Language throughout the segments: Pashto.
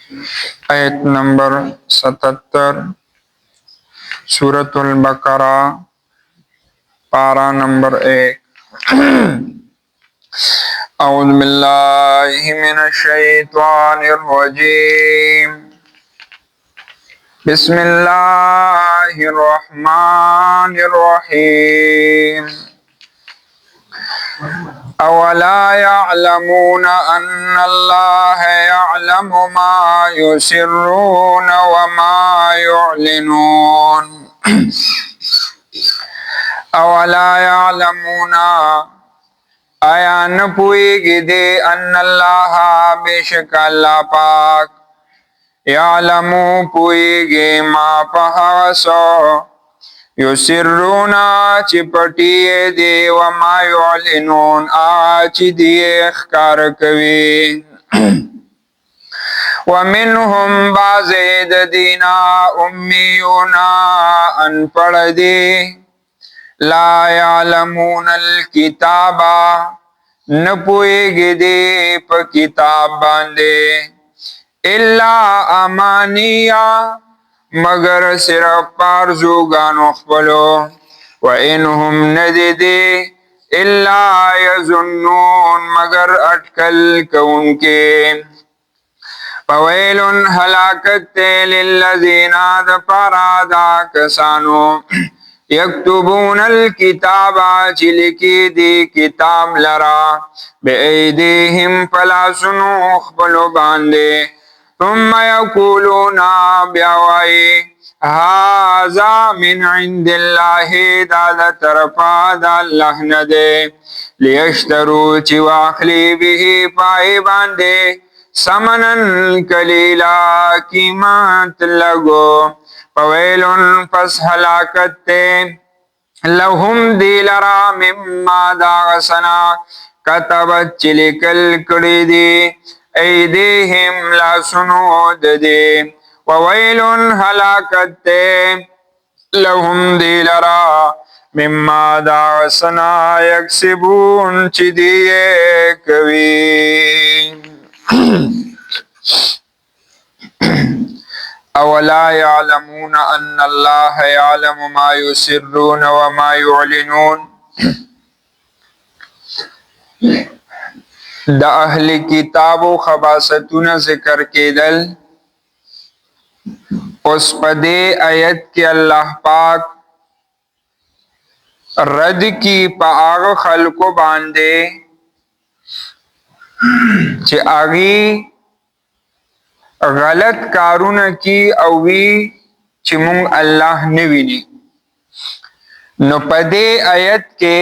आयत नंबर 77 सूरतुल बकरा पारा नंबर 1। औज़ु बिल्लाहि मिनश शैतानिर रजीम। बिस्मिल्लाहिर रहमानिर रहीम। अवला यअलमून अन्नल्लाह यअलमु मा युसिर्रून व मा युअलिनून। अवला यअलमून आया न पूएगी दे अन्नल्लाह बेशक अल्लाह पाक यअलमु पूएगे मा पहासो युसिर्रूना चिपटिए दे व मा युअलिनून आच दिए ख्कार कवी। व मिनहुम बाज़ेद दीना उम्मीयूना अनपढ़ दे ला यालमूनल किताबा न पोएगे दे प किताब बांधे इल्ला अमानिया मगर सिर्फ पारजूगानो खपलो। व इनहुम नदिदे इल्ला यजुन्नून मगर अटकल कउनके। पवैलुन हलाकत लिल्लज़ीना दपरादा कसानो यक्तुबूनल किताबा चिलिकी दी किताब लरा बेऐदीहिम फलासुनु खपलो बांधे तुम्मा यकूलूना ब्यावाई हाजा मिन इंदिल्लाहि दादा तरफा दा अल्लाह न दे लियश्तरू चिवाखली बिही पाए बांधे समनन कलीला कीमत लगो। पवैलुन पस हलाकत लहुम दिलरा मिम्मा दागसना कतबत चिलिकल कड़ी दी ऐदीहिम ला सुनो दे। ववैलुन हलाकत लहुम दिलरा मिम्मा दागसना यक्सिबून चिदिए कवी। अवला यालमून अन्नल्लाह यालमु मा युसिर्रून व मा युअलिनून। द अहली किताबो खबासतुन जिक्र केदल उस पदे आयत के अल्लाह पाक रद की पाग खल्को बांधे चे आगी गलत कारून की अवी चिमुंग अल्लाह ने विनी न पदे आयत के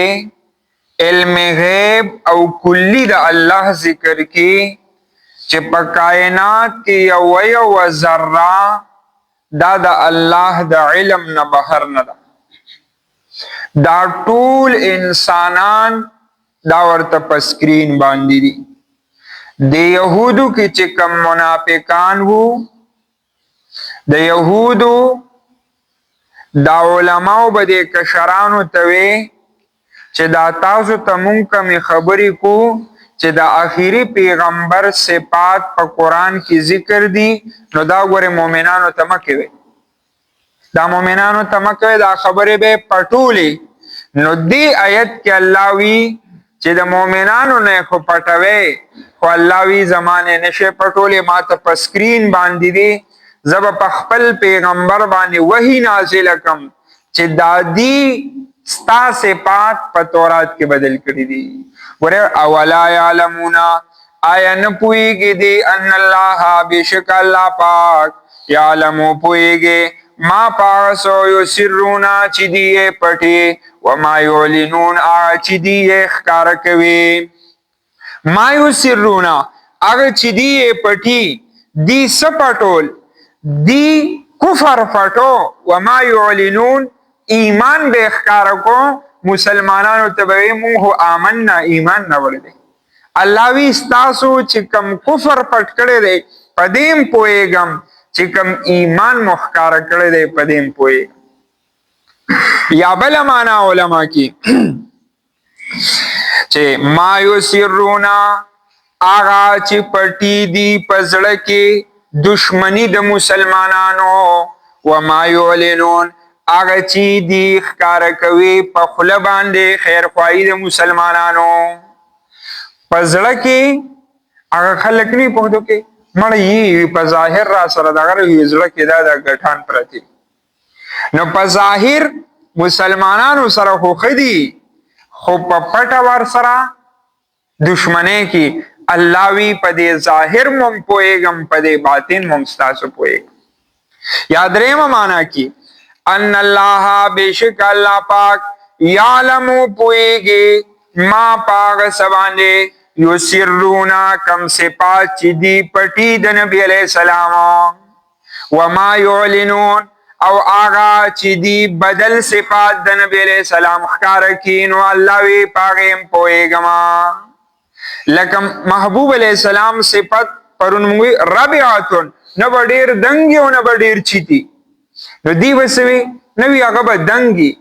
इल्म गैब औ कुल्ली दा अल्लाह जिक्र की चे कायनात के यवय व जर्रा दा अल्लाह दा इल्म न बहर न दा टूल इंसानान दावर तपस्क्रीन बांधी दी दे यहूदू की चिकम मुनाफिकान वो द यहूदू दा उलमाओ बदे कशरानो तवे चे दा तासु तमुंग कमी खबरी को चे दा आखिरी पैगंबर सिफात पर कुरान की जिक्र दी नो दा गोरे मोमिनानो तमकेवे दा मोमिनानो तमकेवे दा खबरे बे पटूली नो दी आयत के अल्लाहवी चे दा मोमिनानो ने खो पटवे खो अल्लाहवी जमाने नशे पटोले माता पर स्क्रीन बांधी दी जब पखपल पैगंबर बानी वही नाजिल कम चे दादी स्ता से पाक पतौरात के बदल करी दी। बोले अवला यालमूना आया न पुईगे दे अन्नल्लाह बेशक अल्लाह पाक यालमु पुईगे मा पासो युसिर्रूना चिदिए पटे व मा युलिनून आ चिदिए ख्कार कवे। मा युसिर्रूना अगर चिदिए पटी दी सपटोल दी कुफर फटो व मा युलिनून ईमान बेख्कार को मुसलमानानो तबे मुंह आमन्ना ईमान न वरदे अल्लाहवी स्तासु चिकम कुफर पट करे दे पदेम पोएगम चिकम ईमान मुख्कार करे दे पदेम पोए। या बला माना उलमा की चे मायुसिर्रूना आगा चिपटी दी पजड़ के دشمنی د مسلمانانو وما یعلنون هغه چې دی ښکاره کوي په خوله باندې خیرخواهي د مسلمانانو په زړه کې هغه خلک نه پوهېدو کې مړه یي په ظاهر را سره دغه زړه کې دا د ګټان پرتې نو په ظاهر مسلمانانو سره خو ښه دي خو په پټه ور سره دشمنۍ کې الله وی په دې ظاهر مم پوهېږم په دې باطن مم ستاسو پوهېږم یا درېمه معنا کې ان الله بېشک الله پاک یعلم پوهېږي ما پاغ سبانې یسرونا کم صفات چې دی پټي د نبی علیہ السلام وما یعلنون او آغا چې دی بدل صفات د نبی علیہ السلام ښکاره کړي نو الله وی پاغم پوهېږم لکه محبوب علیہ السلام صفت پرون موږ ربیعتون نه به ډېر دنګي او نه به ډېر چیتي نو دی وسوي نو هغه به دنګي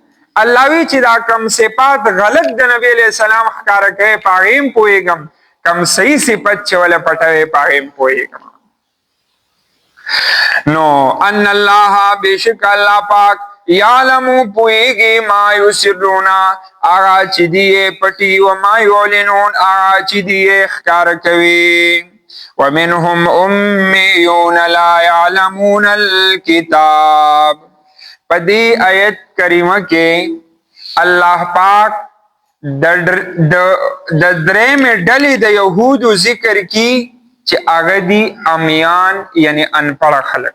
الله وی چې دا کم صفات غلط د نبی علیہ السلام ښکارا کوي پاغیم پوهېږم کم صحیح صفت چې ولا پټوي پاغیم پوهېږم نو ان الله بشک الله پاک یعلم پوهېږي ما یسرونا هغه چې دی پټي او ما یعلنون هغه چې دی ښکارا کوي ومنهم امیون لا يعلمون الكتاب پدی آیت کریمه کې الله پاک د درېمې ډلې د یهودو ذکر کی چې هغه دي امیان یعنی انپړه خلک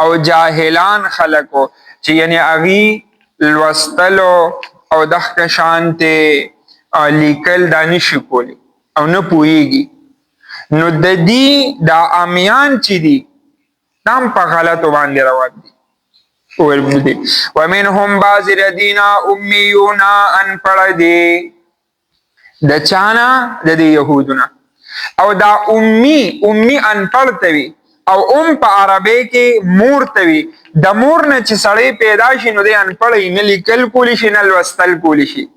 او جاهلان خلکو چې یعنی هغه لوستلو او دغه شانته لیکل دانش کولی او نه پوهیږي نو د دې د امیان چې دي تم په غلطو باندې روان دي ومنهم بعض الذين اميون ان پڑھ دي د چانا د يهودنا او دا امي ان پڑھ توي او په عربی کې مور توي د مور نه چې سړی پیدا شي نو د ان پڑھ نه لیکل کولی شي نه لوستل کولی شي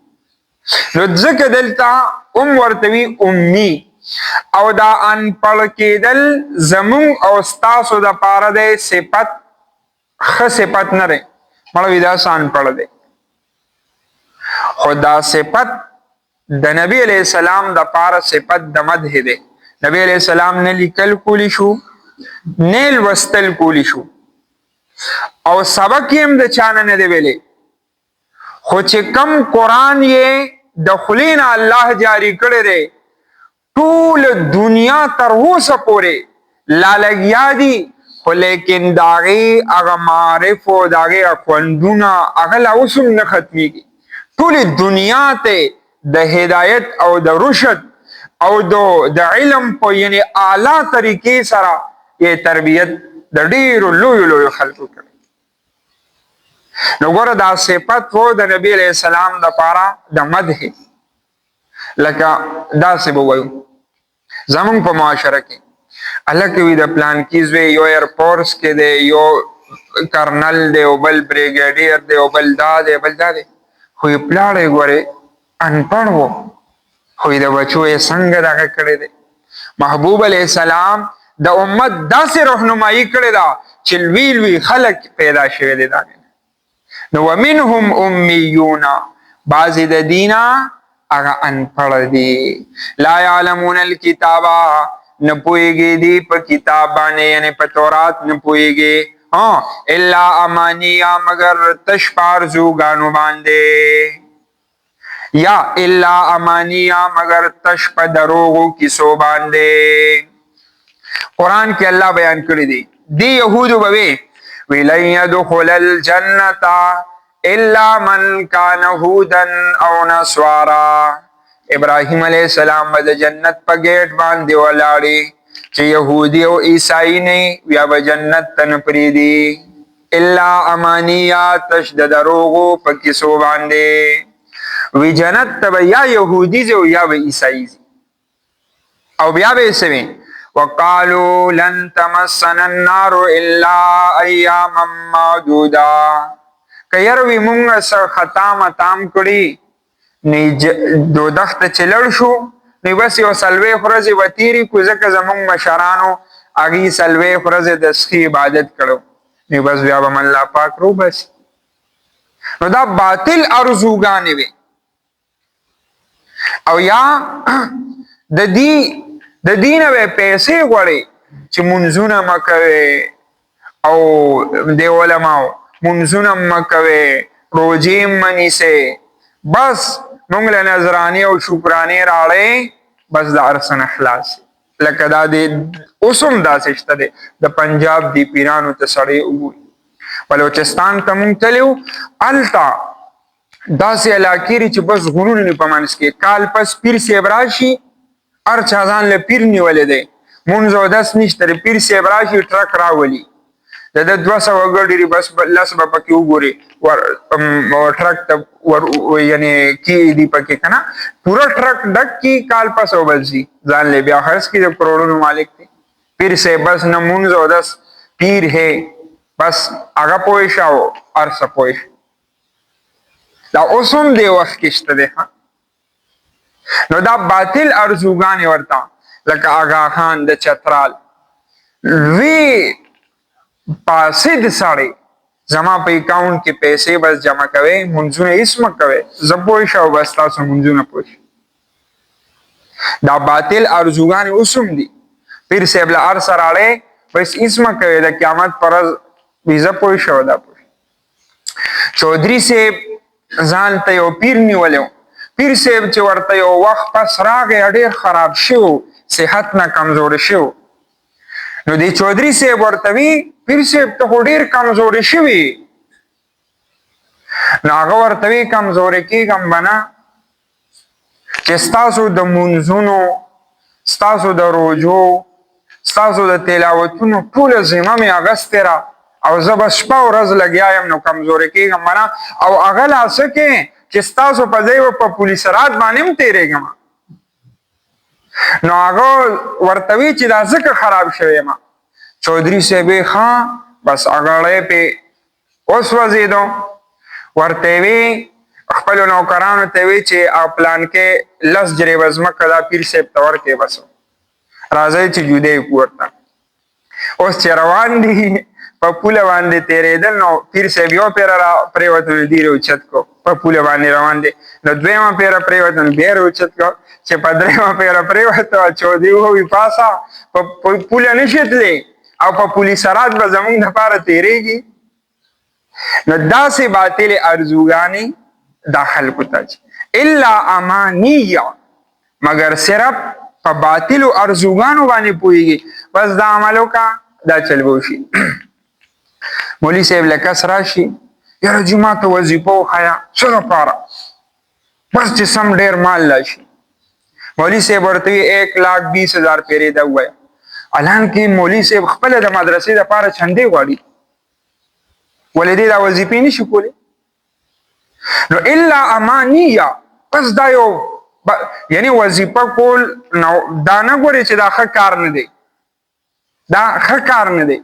نو ځکه دلته ورتوي امي او دا ان پڑھ کېدل زمون او ستاسو د پاره د صفت خ صفت نه رہے مړه ودا سان پړ دے خدا صفت د نبی علیہ السلام د پاره صفت د مدح دے نبی علیہ السلام نه لیکل کولی شو نه وستل کولی شو او سبق هم د چانه نه دی ویلې خو چې کم قران یې د خلینا الله جاری کړی دی ټول دنیا تر اوسه پورې لالګیا دي خو لیکن داغی اغا معارف و داغی اخوندونا اغا لاوسم نه ختمیگی طول دنیا تے د ہدایت او د رشد او د علم پو یعنی اعلی طریقے سرا یہ تربیت د ډیرو لویو خلقو کړي نو ګوره دا صفت وو د نبی علیہ السلام د پارا د مدح لکه دا څه وایو زمون په معاشره کې الله کوي د پلان کیږي یو ایرپورټس کې دی یو کرنل دی او بل بریګیډیر دی او بل دا دی خو یې پلاړې ګوره انپړ وو خو د بچو یې څنګه دغه کړی دی محبوب علیہ السلام د امت داسې رهنمایي کړې ده چې لوی خلک پیدا شوي دي نو ومنهم امیون بعضې د دینا هغه انپړ دي لا یعلمون الکتابا نه پوهېږي دي په کتاب باندې یعنې په تورات نه پوهېږي الا امانیه مگر تش په ارزوګانو باندې یا الا امانیه مگر تش په دروغو کیسو باندې قرآن کې الله بیان کړی دی دی یهودو به وی لن يدخل الجنة الا من كان هودا او نصارا ابراہیم علیہ السلام با جنت پا گیٹ باندے ولاڑی چه یہودی و عیسائی نہیں یا با جنت تن پریدی الا امانیہ تشد دروغو پا کسو باندے وی جنت تبا یا یہودی زی و یا با عیسائی زی او بیا بے سویں وقالو لن تمسن النار الا ایاما معدودا که یروی مونگ سر خطام اتام کری نی دوزخ ته چې لړ شو نو بس یو سلوي ورځې وتیری کو ځکه زمونږ مشرانو هغې څلوېښت ورځې د سخي عبادت کړو نو بس بیا به الله پاک رو بس. نو دا باطل ارزوګانې وي. او یا د دې نه به پیسې غواړي چې منځونه مه کوئ او د علماو منځونه مه کوئ، روژې مه نیسئ، بس موږ له نذرانې او شکرانې راړئ، بس د هر څه نه خلاص. لکه دا د اوس هم داسې شته دی، د پنجاب دی پیرانو ته سړی وګوري. بلوچستان ته مونږ تللي وو، هلته داسې علاقې دي چې بس غرونه دي په منځ کې. کال پس پیر صاحب راشي، هر چا ځان له پیر نیولی دی، مونځ او دس نشته دی. پیر صاحب راشي ټرک راولي، د ده 200 ګډې دي، بس لس به پکې وګوري ټرک ته یعنې کېږدي پکې که نه، پوره ټرک ډک کي، کال پس او بس ځي ځان له بیا خرڅ کړي، د کروڑونو مالک دی پیر صاحب. بس نه مونځ او دس پیر ہے، بس هغه پوه شه او هر څه پوه شه. دا اوس هم دې وخت کې شته دی. نو دا باطل ارزوګانې ورته لکه آغا خان د چترال وی فاسد سړی، زما په اکاونټ کې پیسې بس جمع کوئ، منځونه هېڅ مه کوئ، زه پوه شه او بس تاسو منځونه پوه شه. دا باطل ارزوګانې اوس هم دي. پیر صاحب له هر څه راړئ، بس هېڅ مه کوئ، د قیامت پر ورځ زه پوه شه او دا پوه شه. چودھری صاحب ځان ته یو پیر نیولی و. پیر صاحب چې ورته یو وخت پس راغی، ډېر خراب شوی، صحت نه کمزوری شوی. نو دی چودھری صاحب ورته وی پیر صاحب ته خو ډېر کمزوری شوي. نو هغه ورته وی کمزوری کېږم به نه، چې ستاسو د منځونو، ستاسو د روژو، ستاسو د تلاوتونو ټوله ذمه مې اخیستې را، او زه به شپه ورځ لګیا یم، نو کمزوری کېږم به نه. او هغه لا څه کې چې ستاسو په ځای به په پولیس رات باندې هم تېرېږم. نو هغه ورته وی چې دا ځکه خراب شوی یم. چودھری صاحب ښه بس هغه ړی پې وسوځېدو. ورته وی خپلو نوکرانو ته وی چې پلانکې 10 جریبه ځمکه دا پیر صاحب ته ورکړئ، بس راځئ چې جوده یې کړو ورته. اوس چې روان دي په پوله باندې تېرېدل، نو پیر صاحب یو پیره را پرېوته، نو دوی راوچت کړو. په پوله باندې روان دی، نو دویمه پیره پرېوته، نو بیا یې راوچت کړو. چې په درېیمه پیره پرېوته، چودھري ووایي پاسه په پوله نشي تللی او په پولیس رات به زمونږ دپاره تېرېږي. نو داسې باطلې ارزوګانې دا خلکو ته الا امانیه، مګر صرف په باطلو ارزوګانو باندې پوهېږي، بس دا عمل وکړه دا چل به وشي. مولوي صاحب له کس راشي، یاره جي ما ته وظیفه وښیه، څه دپاره؟ بس چې سم ډېر مال راشي. مولوي صاحب ورته وي 1,20,000 پیرې ده ووایه. حالانکې مولوي صاحب خپله د مدرسې دپاره چندې غواړي، ولې دې دا وظیفې نشي کولی؟ نو الا امانیه، بس دا یو یعنی وظیفه کول نو دا نه ګوري چې دا ښه کار نه دی، دا ښه کار نه دی.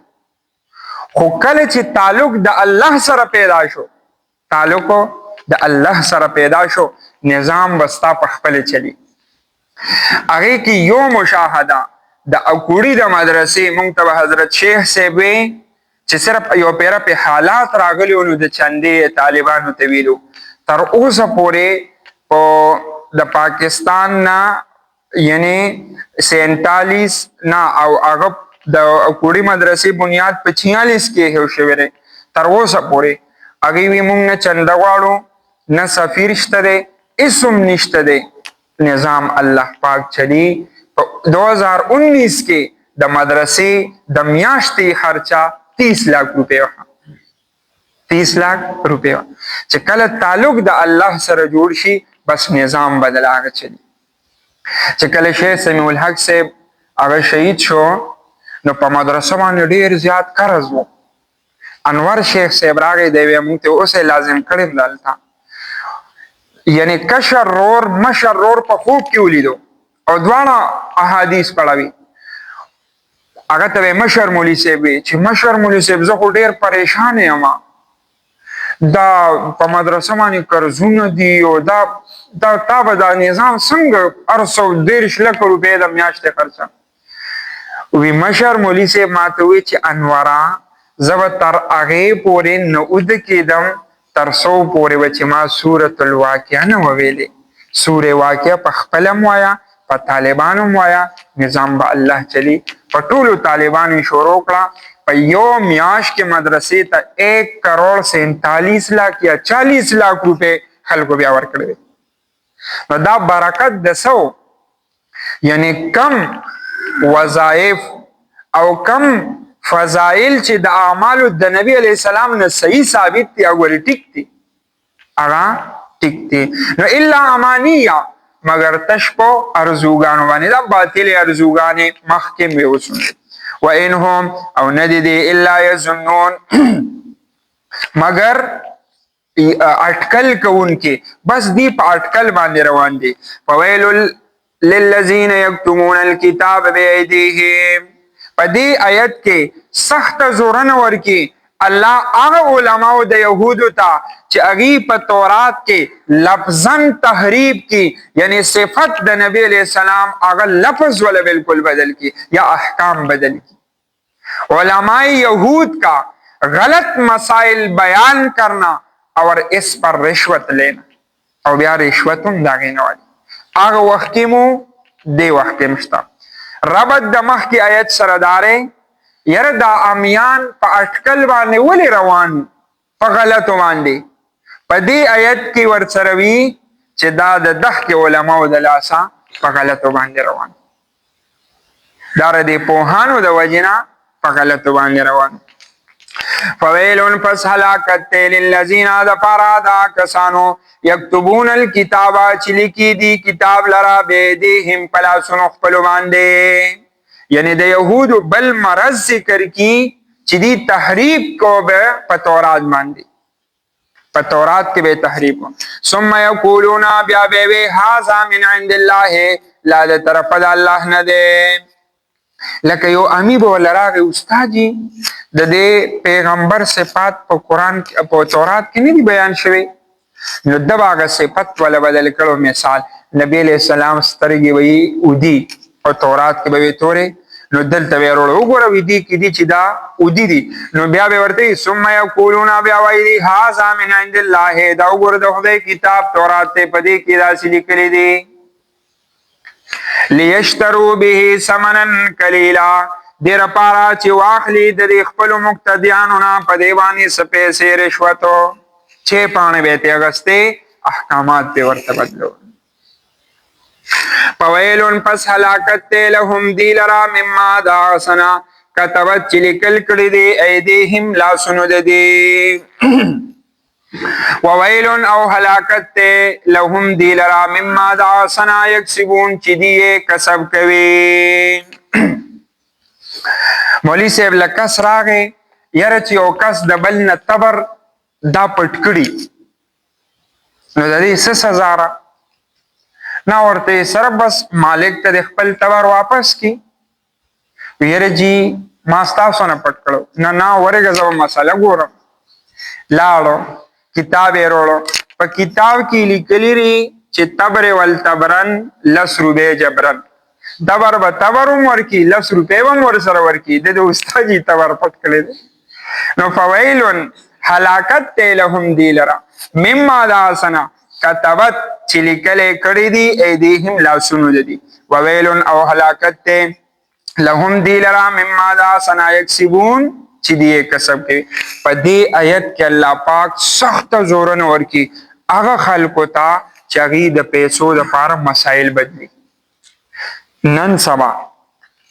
خو کله چې تعلق د الله سره پیدا شو، تعلق د الله سره پیدا شو، نظام به ستا په خپله چلی. هغې کې یو مشاهده د اکوړي د مدرسې مونږ ته به حضرت شیخ صاحب وی چې صرف یو پیره په حالات راغلی و، نو د چندې طالبانو ته ویلو. تر اوسه پورې د پاکستان نه یعنی 47 نه او هغه د اکوړي مدرسې بنیاد په 46 کې ایښی شوی دی. تر اوسه پورې هغې وی مونږ نه چنده غواړو، نه سفیر شته دی، هېڅ هم نشته دی. نظام الله پاک چلی. 2019 کې د مدرسې د میاشتې خرچه 30 लाख روپۍ وه. 30 लाख روپۍ وه چې کله تعلق د الله سره جوړ شي، بس نظام بدل هغه چلی. چې کله شیخ سمیع الحق صاحب هغه شهید شو، نو په مدرسه باندې ډېر زیات قرض و. انور شیخ صاحب راغی، دی وی مونږ ته اوس یې لازم کړی دلته، یعنی کشر رور مشر رور په خوب کې ولیدو او دواړه احادیث پړوي. هغه ته مشر مولوي صاحب وی چې مشر مولوي صاحب زه خو ډېر پریشان یم، دا په مدرسه باندې قرضونه دي او دا تا به دا نظام څنګه هر 130 لکه روپۍ د میاشتې خرڅه. وی مشر مولوی صاحب ماته وی چې انواره زه به تر هغې پورې نه اوده کېدم تر څو پورې به چې ما سورة الواقعه نه وه ویلې. سورې واقعه په خپله م وایه، په طالبانو م وایه، نظام به الله چلی. په ټولو طالبانو یې شروع کړه. په یو میاشت کې مدرسې ته 1,47,00,000 یا 40,00,000 روپۍ خلکو بیا ورکړی. نو دا برکت د څه، یعنی کم وظایف او کم فضائل چې د اعمالو د نبی علیہ السلام نه صحیح ثابت دي او ټیک دي، هغه ټیک دي. نو الا امانیه، مگر تشپو ارزوګانو باندې، دا باطل ارزوګانې مخکې مې وسنه. وانهم او ندی دی الا یظنون، مگر اٹکل کوونکې، بس دی په اٹکل باندې روان دي. فویل للذین یکتمون الکتاب بایدیهم، په دې آیت کې سخت زورن ورکی الله هغه علماء د یهودو ته چې هغه په تورات کې لفظاً تحریف کی، یعنی صفت د نبی علیہ السلام هغه لفظ ولا بالکل بدل کی یا احکام بدل کی. علماء یہود کا غلط مسائل بیان کرنا اور اس پر رشوت لینا، او بیا رشوتم داغی نوالی آغا وقتی مو دی وقتی مشتا. ربط د مخ کی آیت سرداره یر دا امیان پا اٹکل باندې ولی روان پا غلطو باندې، پا دی آیت کی ورسروی چه دا د دخ کی علماء د لاسا پا غلطو باندې روان، دار دی پوهانو د وجنا پا غلطو باندې روان. فویلون پس حلاکت للذین د پارا دا کسانو یکتبون الکتابا چلکی دی کتاب لرا بیدیهم پلاسونو خپلو باندې، یعنی د یهودو بل مرض ذکر کی چې دی تحریف کو به په تورات باندې، په تورات کې به تحریف کو. ثم یقولون بیا به هذا من عند الله، لا د طرف د الله نه دی. لکه یو امی به ولراغه استاد جی د دې پیغمبر صفات په قران په تورات کې نه دی بیان شوی، نو دغه صفات ولا بدل کړو. مثال نبی علیہ السلام سترګي وی ودی او تورات کې به تورې، نو دلته ورو وګوره ودی کې دي چې دا ودی دي، نو بیا به ورته ثم یقولون بیا وی هذا من عند الله، دا وګوره د خدای کتاب تورات ته پدې کې راځي لیکلي دي. لیشترو به ثمنا قلیلا، دیر پارا چې واخلی د خپل مقتدیانو نه په دی باندې څه پیسې رشوتو، چې پاڼې به ته اغسته احکامات به ورته بدلو. فویلون پس حلاکت لهم دی لرا مما دا سنا کتبت چې لیکل کړي دي ایدیهم لاسونو د دی. وویلون او حلاکت لهم دی لرا مما دا سنا یکسبون چې دی کسب کوي. مولی صاحب لکس راغی یره چې یو کس د بل نه تبر دا پټ کړي، نو د دې څه سزا را نه ورته سره بس مالک ته خپل تبر واپس کی. یره جی ما ستاسو نه پټ کړو، نه ورګه زو مسله ګورم. لاړو کتاب یې وروړو، په کتاب کې لیکلی ری چې تبر ول تبرن 10 روپے جبرن، تبر به تبرم ورکی 10 روپے هم ور سره ورکی، د استاد جی تبر پټ کړی. نو فویلن حلاکت لهم دی لرا مما دا سنا کتبت چې لیکلې کړي دي ایدیهم لاسونو دي. وویلن او حلاکت لهم دی لرا مما دا سنا یکسبون چې دی کسب کوي. په دې آیت کې الله پاک سخت زورن ورکی هغه خلکو ته چې هغه د پیسو د لپاره مسائل بدلی. نن سبا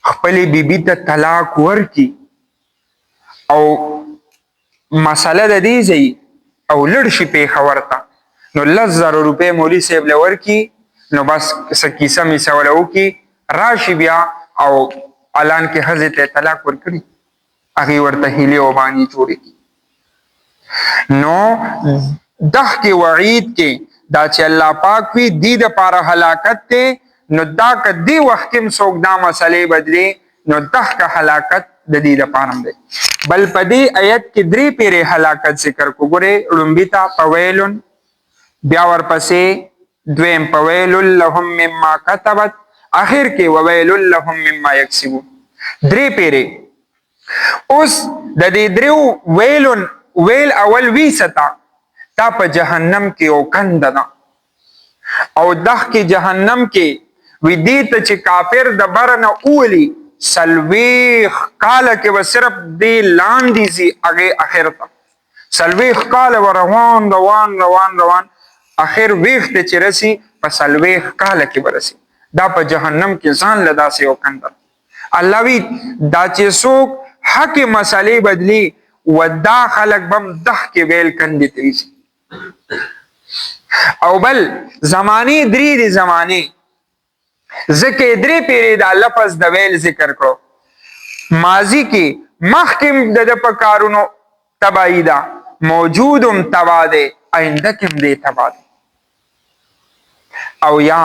خپل بیبي ته طلاق ورکی او مسله د دې ځای او لړ شي په خبرته، نو 10,000 روپے مولوی صاحب لور کی، نو بس سکیسه می سوالو کی راشي بیا او اعلان کې حضرت طلاق ورکړي، هغه ورته هیله او باندې جوړي. نو دغه کې وعید کې دا چې الله پاک وی دی د پاره هلاکت ته، نو دا کدی وخت کې څوک دا مسلې بدلی، نو دغه هلاکت د دې لپاره دی. بل پدې آیت کې درې پیره هلاکت ذکر کو، ګوره لومبیتا پویلن، بیا ورپسې دویم پویل لهم مما كتبت، اخر کې وویل لهم مما یکسبون. درې پیری اوس د دې دریو ویل اول وی ستا تا په جهنم کې او کند ده او دغ کې جهنم کې وی دی ته چې کافر د برنه اولی سلویخ کاله کې و صرف دی لاندې زی هغه اخر ته سلویخ کاله و روان اخر ویخ ته چې رسی په سلویخ کاله کې برسی دا په جهنم کې ځان لدا سي او کند الله وی دا چې څوک حق مسالې بدلی و دا خلق بم دغ کې ویل کندې تریسی او بل زمانی درې دی زمانی ذکر درې پیری دا لفظ د ویل ذکر کړو ماضی کې مخکم د په کارونو تباہی دا موجودم تبا دے آئنده کم دے تبا دے او یا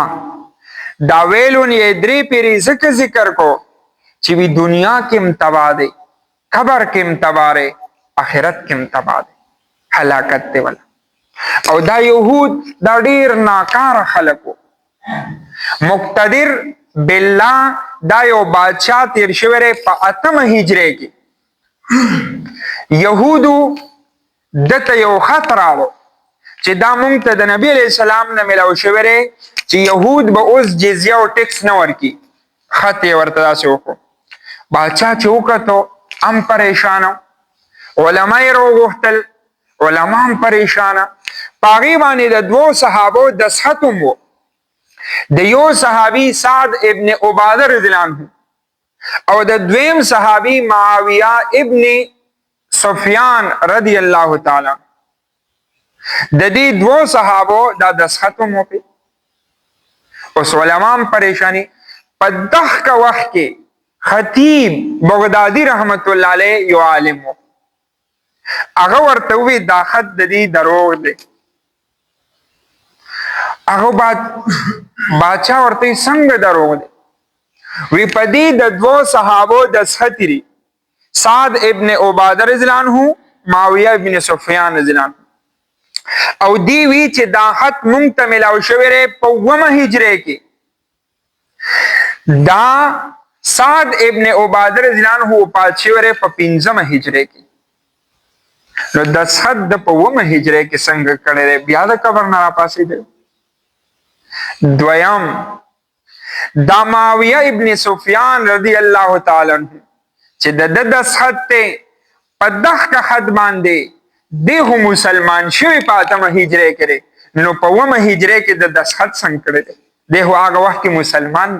دا ویلون یہ درې پیری ذکر کو چې وی دنیا کم تبا دے قبر کم تبا رے آخرت کم تبا دے حلاکت دے والا او دا یهود دا ډیر ناکار خلقو مقتدر بالله دا یو بادشاہ تیر شوره په 8 هجری کې یهودو دته یو خطر راو چې دا مونږ ته د نبی علیہ السلام نه ملاو شوره چې یهود به اوس جزیه او ټیکس نه ورکی خط یې ورته داسې وکړو بادشاہ چې وکړو هم پریشانو علما یې راوغوښتل علما هم پریشانه پاغي باندې د دوو صحابو دسخط وو د یو صحابي سعد ابن عباده رضی الله عنه او د دویم صحابي معاویه ابن سفیان رضی الله تعالی د دې دوو صحابو دا دسخط وو اوس علما هم پریشانی په دغه وخت کې خطیب بغدادي رحمت الله علیه یو عالم وو هغه ورته وی دا خط د دې دروغ دی هغه بادشاہ ورته څنګه دروغ دی وی پدی د دوو صحابو د سحتری سعد ابن عباده رضی الله عنه معاویه ابن سفیان رضی الله عنه او دی وی چې دا خط مونږ ته ملاو شوی په 9 هجری کې دا سعد ابن عباده رضی الله عنه پات شوی په 15 هجری کې نو د صد د په 9 هجری کې څنګه کړي بیا د قبر نه را پاسې دی دویم دا معاویه ابن سفیان رضی الله تعالی عنہ چې د صد ته په دغه حد باندې دیغه مسلمان شوی په 8 هجری کې نو په 9 هجری کې د صد څنګه کړي دیغه هغه وخت کې مسلمان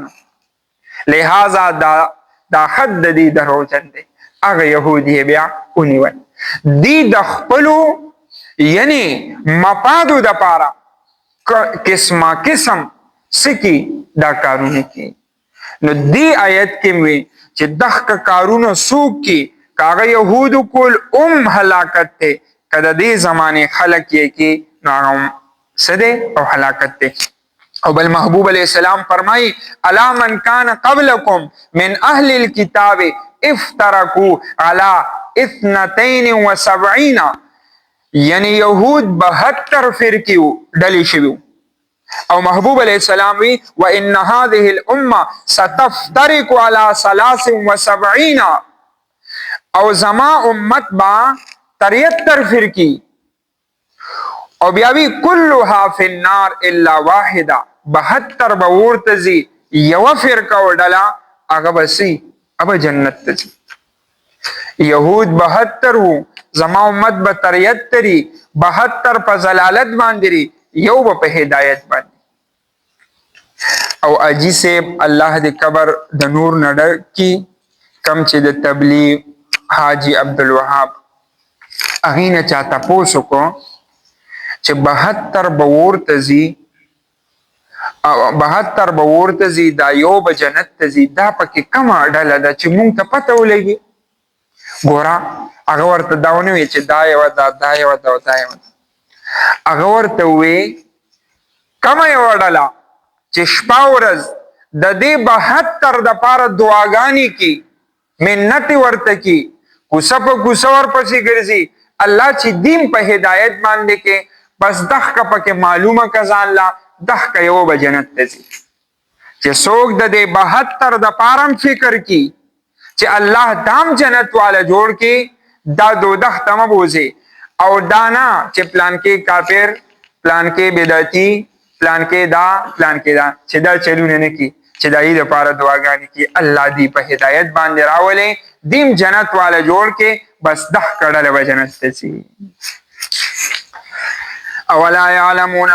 لہذا دا حد د دې دروژن دی هغه يهودي بیا اونیول دی د خپلو یعنی مفادو د پاره قسمه قسم سکی دا کارونه کی نو دی آیت کې وی چې دغه کارونه سوق کی کاغه يهودو کول هلاکت ته کله دې زمانه خلق یې کی نو سده او هلاکت ته او بل محبوب علیہ السلام فرمائی الا من کان قبلکم من اهل الكتاب افترقوا على 72 یعنی یهود 72 فرقیو ډلې شوی او محبوب علیہ السلام وی وان هذه الامه ستفترق على 73 او زما امت با 73 فرقی او بیا وی كلها في النار الا واحده 72 بورتزی یو فرقه وډلا هغه بسی اب جنت تزي یهود 72 وو زما امت به 73 72 په زلالت باندې یو په هدایت باندې او اجي سے الله دې قبر د نور نډ کی کم چې د تبلیغ حاجی عبدالوهاب اغینه چاته پوسو کو چې 72 بور تزي او 72 بور تزي دا یو به جنت تزي دا پکې کم اډاله ده چې مونږ ته پته ولګي ګورا هغه ورته داونه وی چې دا یو دا یو دا یو هغه ورته وی کما یو ډلا چې شپه ورځ د دې 72 د پاره دعاګانی کی منت ورته کی کوسه په کوسه ور پسې ګرځي الله چې دین په هدایت باندې کې بس دغه پکې معلومه کزان لا دغه یو به جنت ته چې څوک د دې 72 د پارم فکر کی چې الله دام جنت والا جوړ کې دا دوزخ ته مه بوځي او دانا چې پلان کې کافر پلان کې بدعتي پلان کې دا چې دا چلونه نه کی چې دای د پاره دعاګانې کی الله دې په هدایت باندې راولې دیم جنت والا جوړ کې بس دح کړه له جنت ته سي اولا يعلمون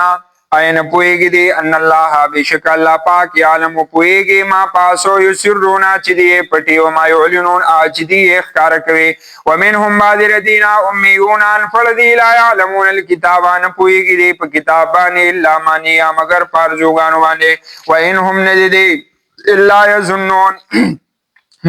اين پويږي دي ان الله بشک الله پاک يعلم پويږي ما پاسو يسرون چې دي پټي او ما يعلنون اج دي اخکار کوي ومنهم بعض الذين اميون فلذي لا يعلمون الكتاب ان پويږي دي په کتاب باندې الا مانيا مگر پرجوګانو باندې وانهم نجدي الا يظنون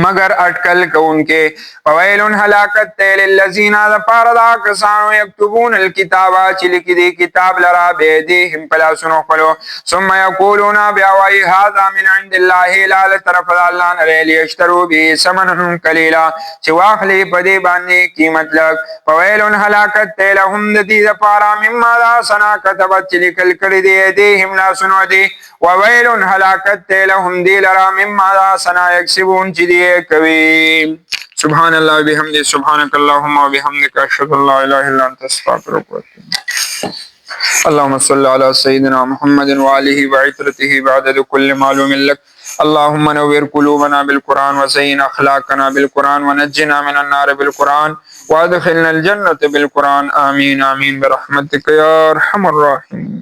مگر اٹکل کونکے فویلن ہلاکت تیل اللذین پاردا کسانو یکتبون الکتابا چلکی دی کتاب لرا بیدیہم پلا سنو پلو ثم یقولون بیاوائی هذا من عند اللہ لال طرف اللہ نریلی اشترو بی سمنہم کلیلا چواخلی پدی باندی قیمت لگ فویلن ہلاکت تیل ہم دی پارا مما دا سنا کتبت چلکل کردی دیہم لا سنو دی وویل هلاکت تیلهم دی لرا مما دا سنا یکسبون چی دی کوي سبحان الله بحمده سبحانك اللهم وبحمدك اشهد ان لا اله الا انت استغفرك واتوب اللهم صل على سيدنا محمد وآله وعترته بعدد كل معلوم لك اللهم نور قلوبنا بالقرآن وزين اخلاقنا بالقرآن ونجنا من النار بالقرآن وادخلنا الجنة بالقرآن آمين آمين برحمتك يا ارحم الراحمين.